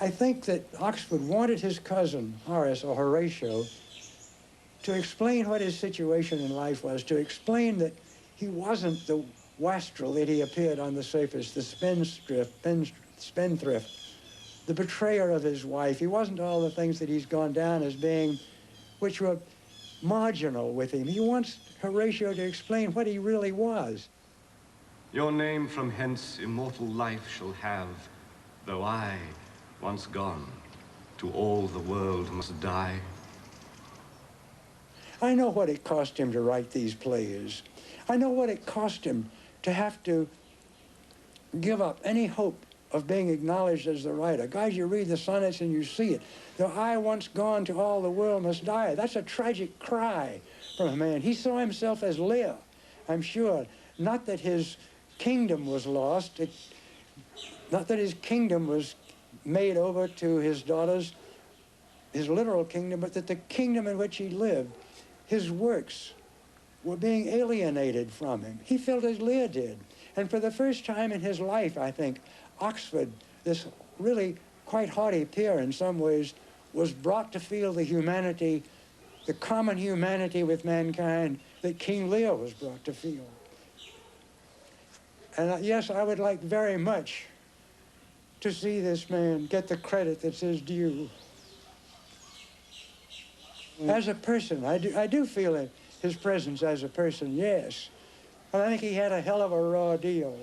I think that Oxford wanted his cousin, Horace, or Horatio, to explain what his situation in life was, to explain that he wasn't the wastrel that he appeared on the surface, the spendthrift, the betrayer of his wife. He wasn't all the things that he's gone down as being, which were marginal with him. He wants Horatio to explain what he really was. Your name from hence immortal life shall have, though I, once gone, to all the world must die. I know what it cost him to write these plays. I know what it cost him to have to give up any hope of being acknowledged as the writer. Guys, you read the sonnets and you see it. Though I once gone, to all the world must die. That's a tragic cry from a man. He saw himself as Lear, I'm sure. Not that his kingdom was lost, not that his kingdom was made over to his daughters, his literal kingdom, but that the kingdom in which he lived, his works, were being alienated from him. He felt as Lear did. And for the first time in his life, I think, Oxford, this really quite haughty peer in some ways, was brought to feel the humanity, the common humanity with mankind that King Lear was brought to feel. And yes, I would like very much to see this man get the credit that's his due. As a person, I do feel it, his presence as a person, yes. And I think he had a hell of a raw deal.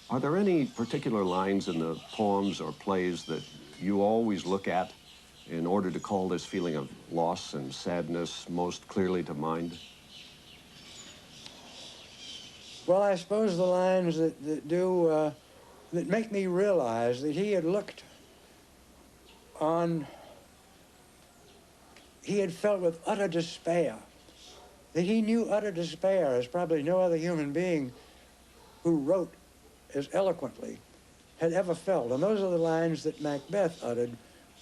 Are there any particular lines in the poems or plays that you always look at in order to call this feeling of loss and sadness most clearly to mind? Well, I suppose the lines that make me realize that he had looked on, he had felt with utter despair, that he knew utter despair as probably no other human being who wrote as eloquently had ever felt. And those are the lines that Macbeth uttered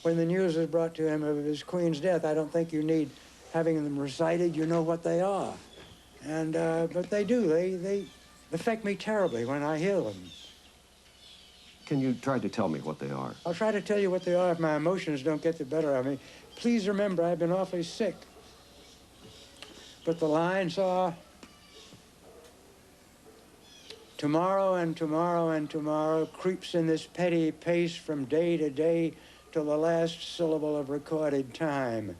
when the news was brought to him of his queen's death. I don't think you need having them recited. You know what they are. And, but they do. They affect me terribly when I hear them. Can you try to tell me what they are? I'll try to tell you what they are if my emotions don't get the better of me. Please remember, I've been awfully sick. But the lines are, tomorrow and tomorrow and tomorrow creeps in this petty pace from day to day till the last syllable of recorded time.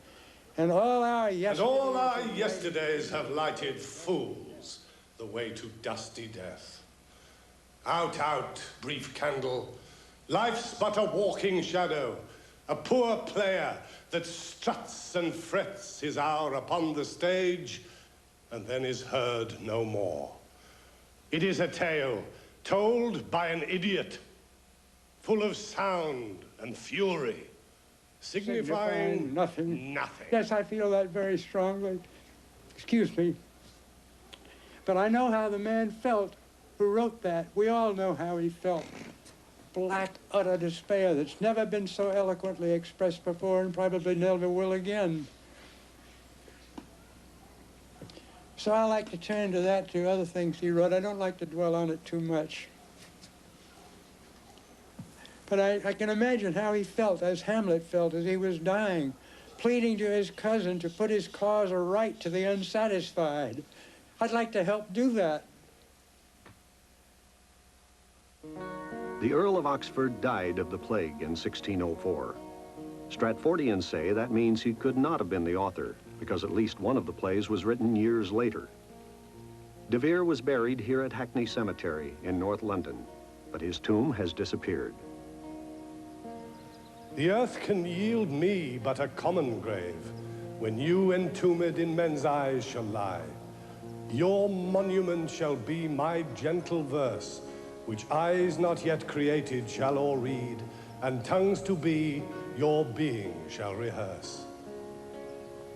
And all our yesterdays have lighted fools the way to dusty death. Out, out, brief candle. Life's but a walking shadow, a poor player that struts and frets his hour upon the stage and then is heard no more. It is a tale told by an idiot, full of sound and fury, signifying nothing. Nothing. Yes, I feel that very strongly. Excuse me. But I know how the man felt who wrote that. We all know how he felt. Black, utter despair that's never been so eloquently expressed before and probably never will again. So I like to turn to that, to other things he wrote. I don't like to dwell on it too much. But I can imagine how he felt, as Hamlet felt as he was dying, pleading to his cousin to put his cause aright to the unsatisfied. I'd like to help do that. The Earl of Oxford died of the plague in 1604. Stratfordians say that means he could not have been the author, because at least one of the plays was written years later. De Vere was buried here at Hackney Cemetery in North London, but his tomb has disappeared. The earth can yield me but a common grave, when you entombed in men's eyes shall lie. Your monument shall be my gentle verse, which eyes not yet created shall all read, and tongues to be your being shall rehearse.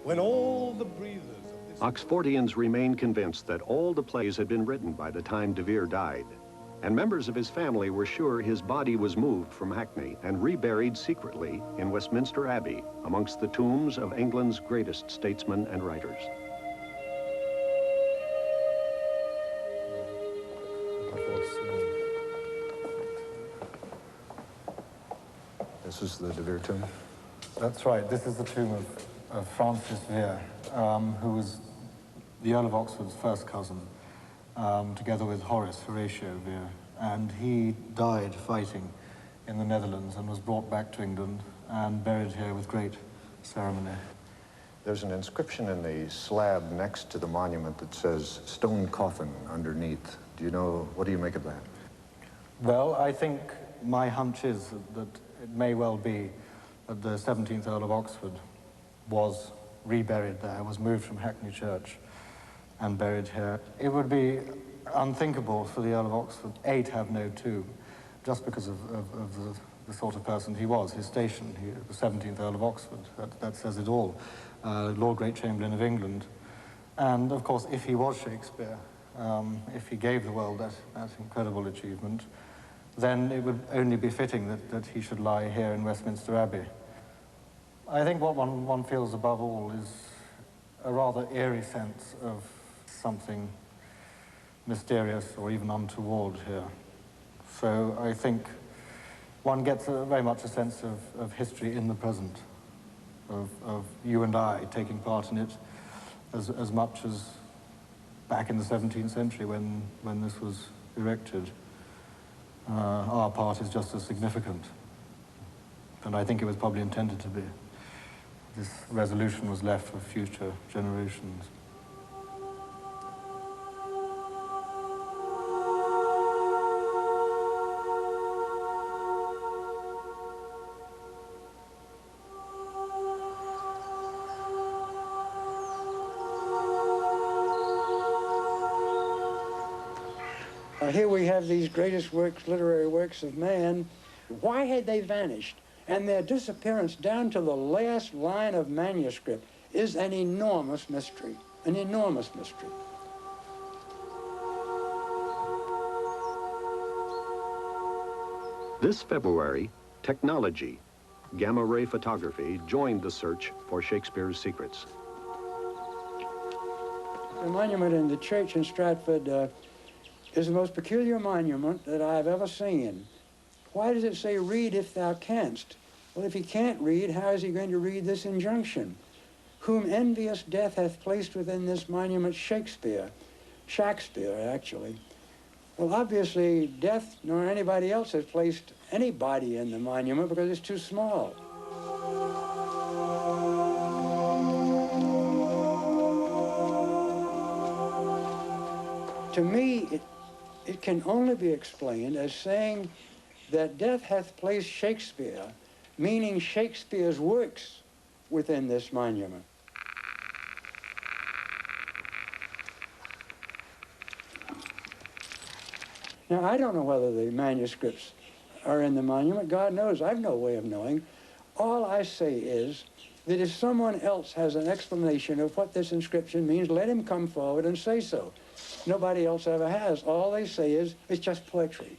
When all the breathers of this... Oxfordians remain convinced that all the plays had been written by the time De Vere died, and members of his family were sure his body was moved from Hackney and reburied secretly in Westminster Abbey amongst the tombs of England's greatest statesmen and writers. This is the De Vere tomb? That's right. This is the tomb of Francis Vere, who was the Earl of Oxford's first cousin, together with Horatio Vere. And he died fighting in the Netherlands and was brought back to England and buried here with great ceremony. There's an inscription in the slab next to the monument that says stone coffin underneath. Do you know, what do you make of that? Well, I think my hunch is that it may well be that the 17th Earl of Oxford was reburied there, was moved from Hackney Church and buried here. It would be unthinkable for the Earl of Oxford, A, to have no tomb, just because of the sort of person he was, his station, the 17th Earl of Oxford. That says it all. Lord Great Chamberlain of England. And, of course, if he was Shakespeare, if he gave the world that incredible achievement, then it would only be fitting that he should lie here in Westminster Abbey. I think what one feels above all is a rather eerie sense of something mysterious or even untoward here. So I think one gets very much a sense of history in the present, of you and I taking part in it as much as back in the 17th century when this was erected. Our part is just as significant. And I think it was probably intended to be. This resolution was left for future generations. Here we have these greatest works, literary works of man. Why had they vanished? And their disappearance down to the last line of manuscript is an enormous mystery, an enormous mystery. This February, technology, gamma-ray photography, joined the search for Shakespeare's secrets. The monument in the church in Stratford is the most peculiar monument that I've ever seen. Why does it say, read if thou canst? Well, if he can't read, how is he going to read this injunction? Whom envious death hath placed within this monument Shakespeare. Shakespeare, actually. Well, obviously, death nor anybody else has placed anybody in the monument because it's too small. To me, it can only be explained as saying that death hath placed Shakespeare, meaning Shakespeare's works, within this monument. Now, I don't know whether the manuscripts are in the monument. God knows. I've no way of knowing. All I say is that if someone else has an explanation of what this inscription means, let him come forward and say so. Nobody else ever has. All they say is, it's just poetry.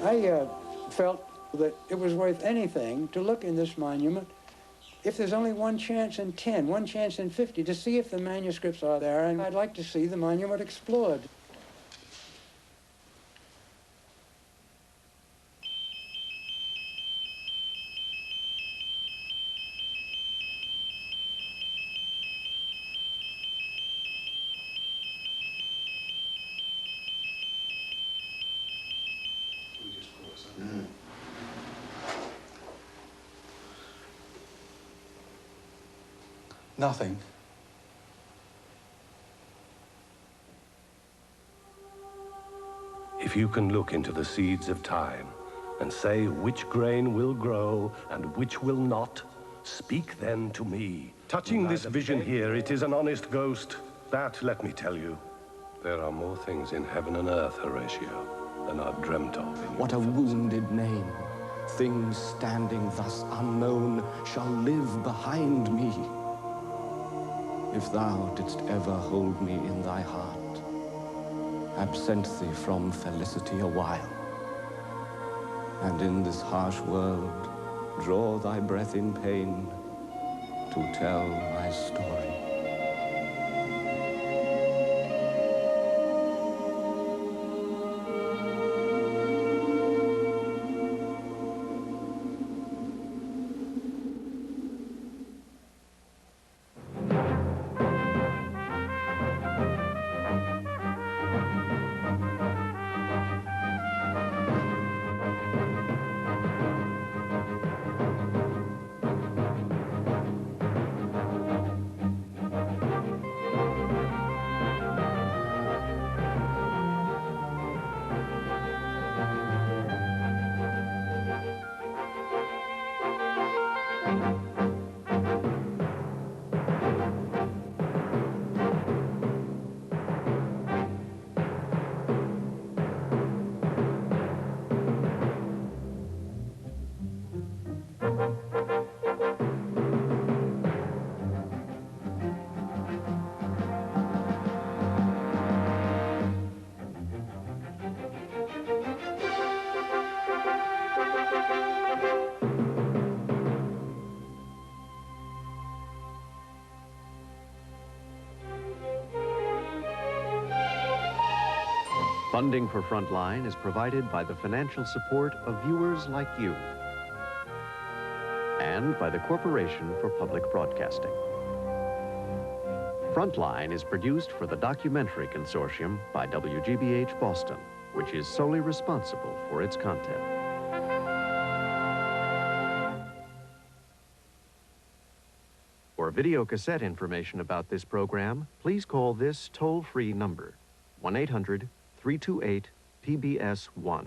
I felt that it was worth anything to look in this monument if there's only one chance in 10, one chance in 50, to see if the manuscripts are there, and I'd like to see the monument explored. Nothing. If you can look into the seeds of time and say which grain will grow and which will not, speak then to me. Touching this vision here, it is an honest ghost. That, let me tell you. There are more things in heaven and earth, Horatio, than are dreamt of in What a wounded name. Things standing thus unknown shall live behind me. If thou didst ever hold me in thy heart, absent thee from felicity a while, and in this harsh world draw thy breath in pain, to to tell my story. Funding for Frontline is provided by the financial support of viewers like you and by the Corporation for Public Broadcasting. Frontline is produced for the Documentary Consortium by WGBH Boston, which is solely responsible for its content. For video cassette information about this program, please call this toll-free number, 1-800-328-PBS-1.